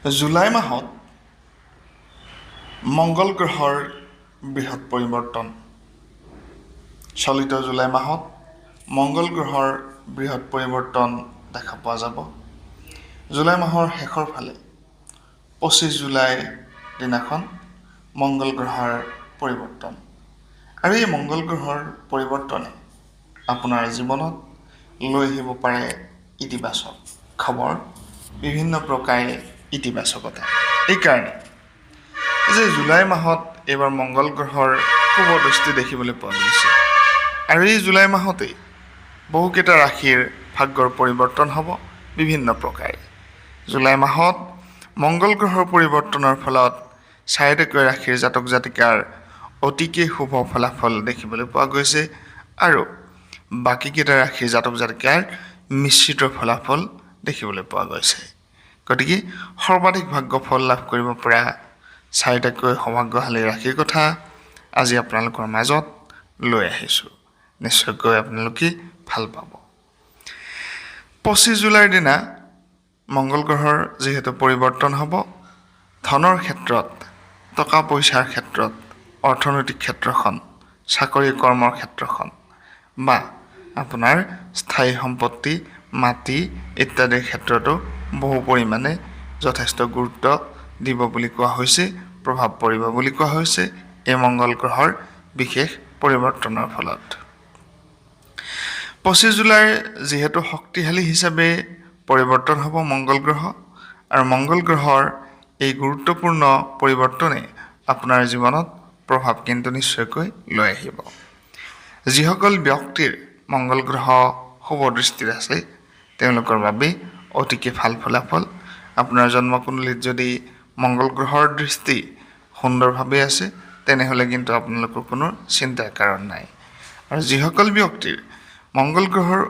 July মাহত মংগল গ্ৰহৰ বৃহৎ পৰিৱৰ্তন। চলিত জুলাই মাহত মংগল গ্ৰহৰ বৃহৎ পৰিৱৰ্তন দেখা পোৱা যাব। জুলাই মাহৰ শেষৰ ফালে 25 জুলাই দিনাখন মংগল গ্ৰহৰ পৰিৱৰ্তন। আৰু এই মংগল গ্ৰহৰ পৰিৱৰ্তনে আপোনাৰ জীৱনত লৈ আহিব পাৰে ইতিবাচক খবৰ, বিভিন্ন প্ৰকাৰে ইতিবাচকতা। এইকাৰণে যে জুলাই মাহত এইবাৰ মংগল গ্ৰহৰ শুভ দৃষ্টি দেখিবলৈ পোৱা গৈছে। আৰু এই জুলাই মাহতেই বহুকেইটা ৰাশিৰ ভাগ্যৰ পৰিৱৰ্তন হ'ব বিভিন্ন প্ৰকাৰে। জুলাই মাহত মংগল গ্ৰহৰ পৰিৱৰ্তনৰ ফলত 4টাকৈ ৰাশিৰ জাতক জাতিকাৰ অতিকে শুভ ফলাফল দেখিবলৈ পোৱা গৈছে আৰু বাকীকেইটা ৰাশিৰ জাতক জাতিকাৰ মিশ্ৰিত ফলাফল দেখিবলৈ পোৱা গৈছে। গতিকে সৰ্বাধিক ভাগ্য ফল লাভ কৰিব পৰা 4টাকৈ সৌভাগ্যশালী ৰাশিৰ কথা আজি আপোনালোকৰ মাজত লৈ আহিছোঁ। নিশ্চয়কৈ আপোনালোকে ভাল পাব। 25 জুলাইৰ দিনা মংগল গ্ৰহৰ যিহেতু পৰিৱৰ্তন হ'ব, ধনৰ ক্ষেত্ৰত, টকা পইচাৰ ক্ষেত্ৰত, অৰ্থনৈতিক ক্ষেত্ৰখন, চাকৰি কৰ্মৰ ক্ষেত্ৰখন বা আপোনাৰ স্থায়ী সম্পত্তি, মাটি ইত্যাদিৰ ক্ষেত্ৰতো বহু পৰিমাণে যথেষ্ট গুৰুত্ব দিব বুলি কোৱা হৈছে, প্ৰভাৱ পৰিব বুলি কোৱা হৈছে এই মংগল গ্ৰহৰ বিশেষ পৰিৱৰ্তনৰ ফলত। 25 জুলাইৰ যিহেতু শক্তিশালী হিচাপে পৰিৱৰ্তন হ'ব মংগল গ্ৰহ, আৰু মংগল গ্ৰহৰ এই গুৰুত্বপূৰ্ণ পৰিৱৰ্তনে আপোনাৰ জীৱনত প্ৰভাৱ কিন্তু নিশ্চয়কৈ লৈ আহিব। যিসকল ব্যক্তিৰ মংগল গ্ৰহ শুভ দৃষ্টিত আছে তেওঁলোকৰ বাবে অতিকে ভাল ফলাফল। আপোনাৰ জন্মকুণ্ডলীত যদি মংগল গ্ৰহৰ দৃষ্টি সুন্দৰভাৱে আছে তেনেহ'লে কিন্তু আপোনালোকৰ কোনো চিন্তাৰ কাৰণ নাই। আৰু যিসকল ব্যক্তিৰ মংগল গ্ৰহৰ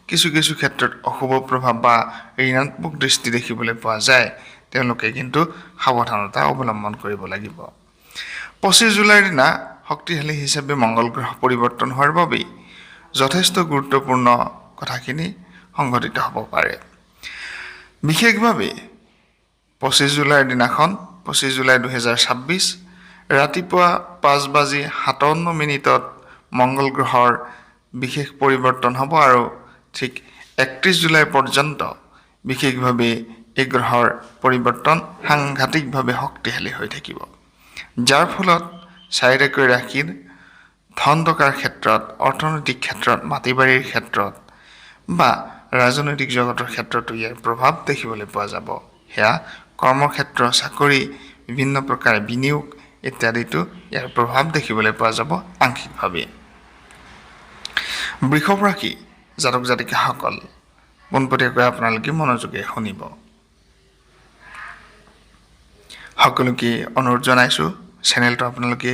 কিছু কিছু ক্ষেত্ৰত অশুভ প্ৰভাৱ বা ঋণাত্মক দৃষ্টি দেখিবলৈ পোৱা যায় তেওঁলোকে কিন্তু সাৱধানতা অৱলম্বন কৰিব লাগিব। 25 জুলাইৰ দিনা শক্তিশালী হিচাপে মংগল গ্ৰহ পৰিৱৰ্তন হোৱাৰ বাবেই যথেষ্ট গুৰুত্বপূৰ্ণ কথাখিনি সংঘটিত হ'ব পাৰে। বিশেষভাৱে 25 জুলাইৰ দিনাখন 25 জুলাই 2026 ৰাতিপুৱা 5:57 মংগল গ্ৰহৰ বিশেষ পৰিৱৰ্তন হ'ব আৰু ঠিক 31 জুলাই পৰ্যন্ত বিশেষভাৱে এই গ্ৰহৰ পৰিৱৰ্তন সাংঘাতিকভাৱে শক্তিশালী হৈ থাকিব, যাৰ ফলত 4টাকৈ ৰাশিৰ ধন টকাৰ ক্ষেত্ৰত, অৰ্থনৈতিক ক্ষেত্ৰত, মাটি বাৰীৰ ক্ষেত্ৰত বা ৰাজনৈতিক জগতৰ ক্ষেত্ৰতো ইয়াৰ প্ৰভাৱ দেখিবলৈ পোৱা যাব। সেয়া কৰ্মক্ষেত্ৰ, চাকৰি, বিভিন্ন প্ৰকাৰে বিনিয়োগ ইত্যাদিতো ইয়াৰ প্ৰভাৱ দেখিবলৈ পোৱা যাব আংশিকভাৱে। বৃষভ ৰাশি জাতক জাতিকাসকল পোনপটীয়াকৈ আপোনালোকে মনোযোগেৰে শুনিব। সকলোকে অনুৰোধ জনাইছোঁ, চেনেলটো আপোনালোকে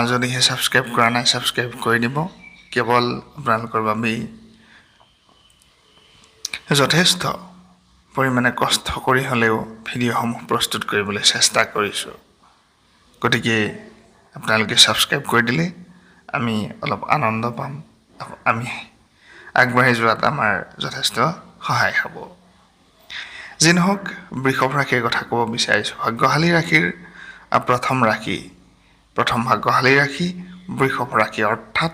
যদিহে ছাবস্ক্ৰাইব কৰা নাই ছাবস্ক্ৰাইব কৰি দিব। কেৱল আপোনালোকৰ বাবেই যথেষ্ট পৰিমাণে কষ্ট কৰি হ'লেও ভিডিঅ'সমূহ প্ৰস্তুত কৰিবলৈ চেষ্টা কৰিছোঁ। গতিকে আপোনালোকে ছাবস্ক্ৰাইব কৰি দিলে আমি অলপ আনন্দ পাম, আমি আগবাঢ়ি যোৱাত আমাৰ যথেষ্ট সহায় হ'ব। যি নহওক, বৃষভ ৰাশিৰ কথা ক'ব বিচাৰিছোঁ। ভাগ্যশালী ৰাশিৰ প্ৰথম ভাগ্যশালী ৰাশি বৃষভ ৰাশি অৰ্থাৎ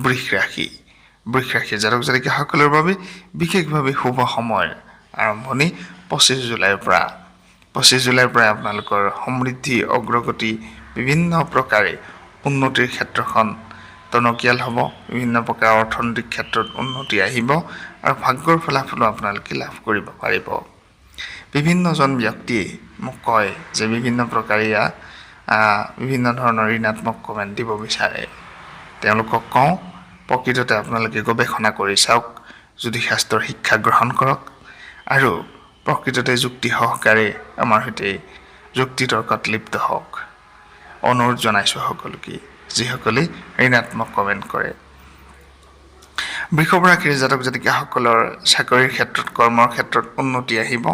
বৃষ ৰাশি। বৃষ ৰাশিৰ জাতক জাতিকাসকলৰ বাবে বিশেষভাৱে শুভ সময়ৰ আৰম্ভণি 25 জুলাইৰ পৰা। 25 জুলাইৰ পৰাই আপোনালোকৰ সমৃদ্ধি, অগ্ৰগতি, বিভিন্ন প্ৰকাৰে উন্নতিৰ ক্ষেত্ৰখন টনকিয়াল হ'ব, বিভিন্ন প্ৰকাৰ অৰ্থনৈতিক ক্ষেত্ৰত উন্নতি আহিব আৰু ভাগ্যৰ ফলাফলো আপোনালোকে লাভ কৰিব পাৰিব। বিভিন্নজন ব্যক্তিয়ে মোক কয় যে বিভিন্ন প্ৰকাৰীয়া বিভিন্ন ধৰণৰ ঋণাত্মক কমেণ্ট দিব বিচাৰে। তেওঁলোকক কওঁ, প্ৰকৃততে আপোনালোকে গৱেষণা কৰি চাওক, জ্যোতিষশাস্ত্ৰৰ শিক্ষা গ্ৰহণ কৰক আৰু প্ৰকৃততে যুক্তি সহকাৰে আমাৰ সৈতে যুক্তি তৰ্কত লিপ্ত হওক। অনুৰোধ জনাইছোঁ সকলোকে যিসকলে ঋণাত্মক কমেণ্ট কৰে। বৃষভ ৰাশিৰ জাতক জাতিকাসকলৰ চাকৰিৰ ক্ষেত্ৰত, কৰ্মৰ ক্ষেত্ৰত উন্নতি আহিব।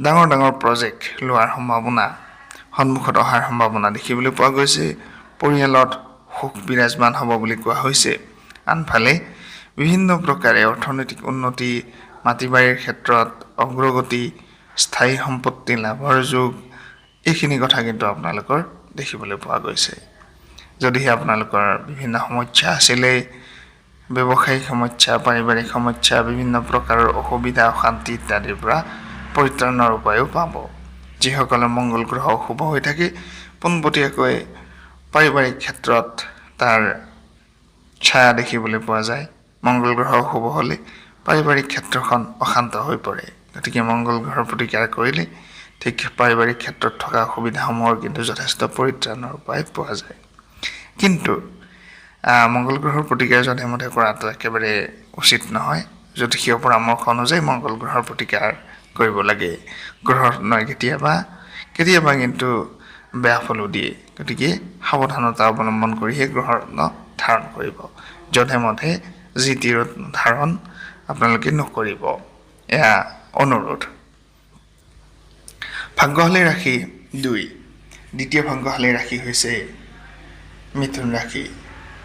ডাঙৰ ডাঙৰ প্ৰজেক্ট লোৱাৰ সম্ভাৱনা, সন্মুখত অহাৰ সম্ভাৱনা দেখিবলৈ পোৱা গৈছে। পৰিয়ালত সুখ বিৰাজমান হ'ব বুলি কোৱা হৈছে। আনফালে বিভিন্ন প্ৰকাৰে অৰ্থনৈতিক উন্নতি, মাটি বাৰীৰ ক্ষেত্ৰত অগ্ৰগতি, স্থায়ী সম্পত্তি লাভৰ যোগ, এইখিনি কথা কিন্তু আপোনালোকৰ দেখিবলৈ পোৱা গৈছে। যদিহে আপোনালোকৰ বিভিন্ন সমস্যা আছিলে, ব্যৱসায়িক সমস্যা, পাৰিবাৰিক সমস্যা, বিভিন্ন প্ৰকাৰৰ অসুবিধা, অশান্তি ইত্যাদিৰ পৰা পৰিত্ৰাণৰ উপায়ো পাব। যিসকলৰ মংগল গ্ৰহ শুভ হৈ থাকে, পোনপটীয়াকৈ পাৰিবাৰিক ক্ষেত্ৰত তাৰ ছায়া দেখিবলৈ পোৱা যায়। মংগল গ্ৰহ শুভ হ'লে পাৰিবাৰিক ক্ষেত্ৰখন অশান্ত হৈ পৰে। গতিকে মংগল গ্ৰহৰ প্ৰতিকাৰ কৰিলে ঠিক পাৰিবাৰিক ক্ষেত্ৰত থকা অসুবিধাসমূহৰ কিন্তু যথেষ্ট পৰিত্ৰাণৰ উপায় পোৱা যায়। কিন্তু মংগল গ্ৰহৰ প্ৰতিকাৰ যধে মধে কৰাটো একেবাৰে উচিত নহয়। জ্যোতিষীয় পৰামৰ্শ অনুযায়ী মংগল গ্ৰহৰ প্ৰতিকাৰ কৰিব লাগে। গ্ৰহণই কেতিয়াবা কিন্তু বেয়া ফলো দিয়ে। গতিকে সাৱধানতা অৱলম্বন কৰিহে গ্ৰহৰত্ন ধাৰণ কৰিব। যধে মধে যি টি ৰত্ন ধাৰণ আপোনালোকে নকৰিব, এয়া অনুৰোধ। ভাগ্যশালী ৰাশি 2, দ্বিতীয় ভাগ্যশালী ৰাশি হৈছে মিথুন ৰাশি।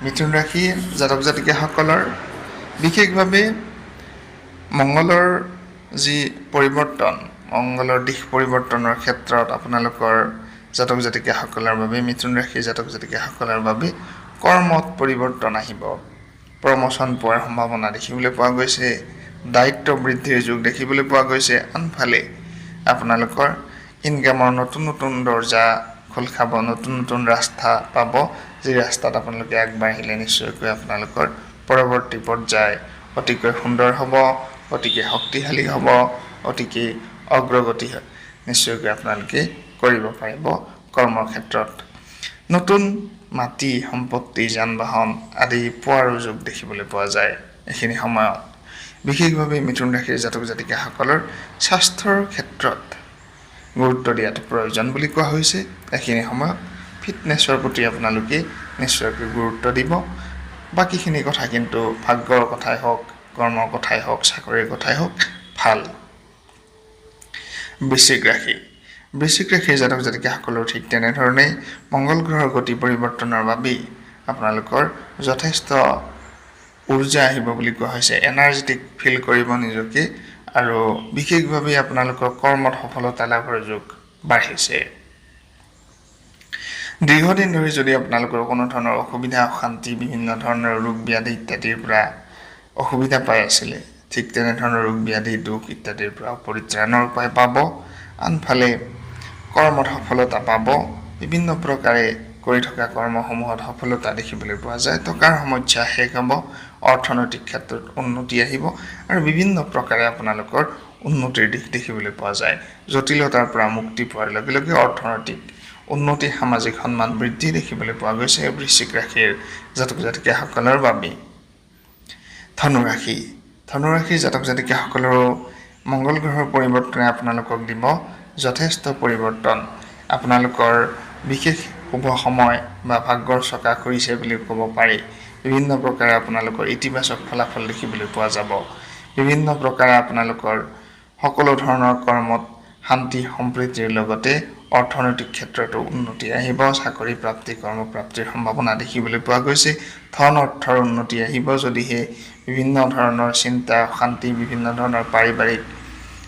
মিথুন ৰাশি জাতক জাতিকাসকলৰ বিশেষভাৱে মংগলৰ যি পৰিৱৰ্তন, মংগলৰ দিশ পৰিৱৰ্তনৰ ক্ষেত্ৰত আপোনালোকৰ জাতক জাতিকাসকলৰ বাবে, মিথুন ৰাশিৰ জাতক জাতিকাসকলৰ বাবে কৰ্মত পৰিৱৰ্তন আহিব। প্ৰমোচন পোৱাৰ সম্ভাৱনা দেখিবলৈ পোৱা গৈছে। দায়িত্ব বৃদ্ধিৰ যুগ দেখিবলৈ পোৱা গৈছে। আনফালে আপোনালোকৰ ইনকামৰ নতুন নতুন দৰ্জা খোল খাব, নতুন নতুন ৰাস্তা পাব, যি ৰাস্তাত আপোনালোকে আগবাঢ়িলে নিশ্চয়কৈ আপোনালোকৰ পৰৱৰ্তী পৰ্যায় অতিকৈ সুন্দৰ হ'ব, অতিকৈ শক্তিশালী হ'ব, অতিকৈ অগ্ৰগতি নিশ্চয়কৈ আপোনালোকে কৰিব পাৰিব। কৰ্মৰ ক্ষেত্ৰত নতুন মাটি, সম্পত্তি, যান বাহন আদি পোৱাৰো যোগ দেখিবলৈ পোৱা যায়। এইখিনি সময়ত বিশেষভাৱে মিথুন ৰাশিৰ জাতক জাতিকাসকলৰ স্বাস্থ্যৰ ক্ষেত্ৰত গুৰুত্ব দিয়াটো প্ৰয়োজন বুলি কোৱা হৈছে। এইখিনি সময়ত ফিটনেছৰ প্ৰতি আপোনালোকে নিশ্চয়কৈ গুৰুত্ব দিব। বাকীখিনি কথা কিন্তু ভাগ্যৰ কথাই হওক, কৰ্মৰ কথাই হওক, চাকৰিৰ কথাই হওক ভাল। বৃশ্চিক ৰাশি। বৃশ্চিক ৰাশিৰ জাতক জাতিকাসকলৰ ঠিক তেনেধৰণেই মংগল গ্ৰহৰ গতি পৰিৱৰ্তনৰ বাবেই আপোনালোকৰ যথেষ্ট উৰ্জা আহিব বুলি কোৱা হৈছে। এনাৰ্জেটিক ফিল কৰিব নিজকে, আৰু বিশেষভাৱে আপোনালোকৰ কৰ্মত সফলতা লাভৰ যোগ বাঢ়িছে। দীৰ্ঘদিন ধৰি যদি আপোনালোকৰ কোনো ধৰণৰ অসুবিধা, অশান্তি, বিভিন্ন ধৰণৰ ৰোগ ব্যাধি ইত্যাদিৰ পৰা অসুবিধা পাই আছিলে, ঠিক তেনেধৰণৰ ৰোগ ব্যাধি, দুখ ইত্যাদিৰ পৰা পৰিত্ৰাণৰ উপায় পাব। আনফালে কৰ্মত সফলতা পাব। বিভিন্ন প্ৰকাৰে কৰি থকা কৰ্মসমূহত সফলতা দেখিবলৈ পোৱা যায়। টকাৰ সমস্যা শেষ হ'ব, অৰ্থনৈতিক ক্ষেত্ৰত উন্নতি আহিব, আৰু বিভিন্ন প্ৰকাৰে আপোনালোকৰ উন্নতিৰ দিশ দেখিবলৈ পোৱা যায়। জটিলতাৰ পৰা মুক্তি পোৱাৰ লগে লগে অৰ্থনৈতিক উন্নতি, সামাজিক সন্মান বৃদ্ধি দেখিবলৈ পোৱা গৈছে বৃশ্চিক ৰাশিৰ জাতক জাতিকাসকলৰ বাবে। ধনুৰাশি। ধনুৰাশিৰ জাতক জাতিকাসকলৰো মংগল গ্ৰহৰ পৰিৱৰ্তনে আপোনালোকক দিব যথেষ্ট পৰিৱৰ্তন। আপোনালোকৰ বিশেষ শুভ সময় বা ভাগ্যৰ চকা কৰিছে বুলি ক'ব পাৰি। বিভিন্ন প্ৰকাৰে আপোনালোকৰ ইতিবাচক ফলাফল দেখিবলৈ পোৱা যাব। বিভিন্ন প্ৰকাৰে আপোনালোকৰ সকলো ধৰণৰ কৰ্মত শান্তি সম্প্ৰীতিৰ লগতে অৰ্থনৈতিক ক্ষেত্ৰতো উন্নতি আহিব। চাকৰি প্ৰাপ্তি, কৰ্মপ্ৰাপ্তিৰ সম্ভাৱনা দেখিবলৈ পোৱা গৈছে। ধন অৰ্থৰ উন্নতি আহিব। যদিহে বিভিন্ন ধৰণৰ চিন্তা, অশান্তি, বিভিন্ন ধৰণৰ পাৰিবাৰিক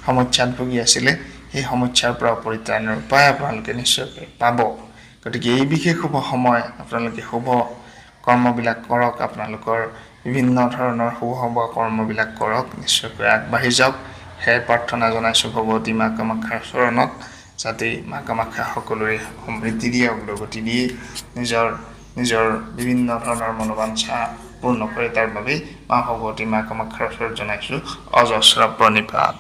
সমস্যাত ভুগি আছিলে, সেই সমস্যাৰ পৰা পৰিত্ৰাণৰ উপায় আপোনালোকে নিশ্চয়কৈ পাব। গতিকে এই বিশেষ শুভ সময় আপোনালোকে শুভ কৰ্মবিলাক কৰক। আপোনালোকৰ বিভিন্ন ধৰণৰ শুভ কৰ্মবিলাক কৰক, নিশ্চয়কৈ আগবাঢ়ি যাওক। সেয়ে প্ৰাৰ্থনা জনাইছোঁ ভগৱতী মা কামাখ্যাৰ চৰণত, যাতে মা কামাখ্যা সকলোৰে সমৃদ্ধি দিয়ে, অগ্ৰগতি দিয়ে, নিজৰ বিভিন্ন ধৰণৰ মনোবাঞ্ছা পূৰ্ণ কৰে। তাৰ বাবেই মা ভগৱতী মা কামাখ্যাৰ ওচৰত জনাইছোঁ অজস্ৰ প্ৰণিপাত।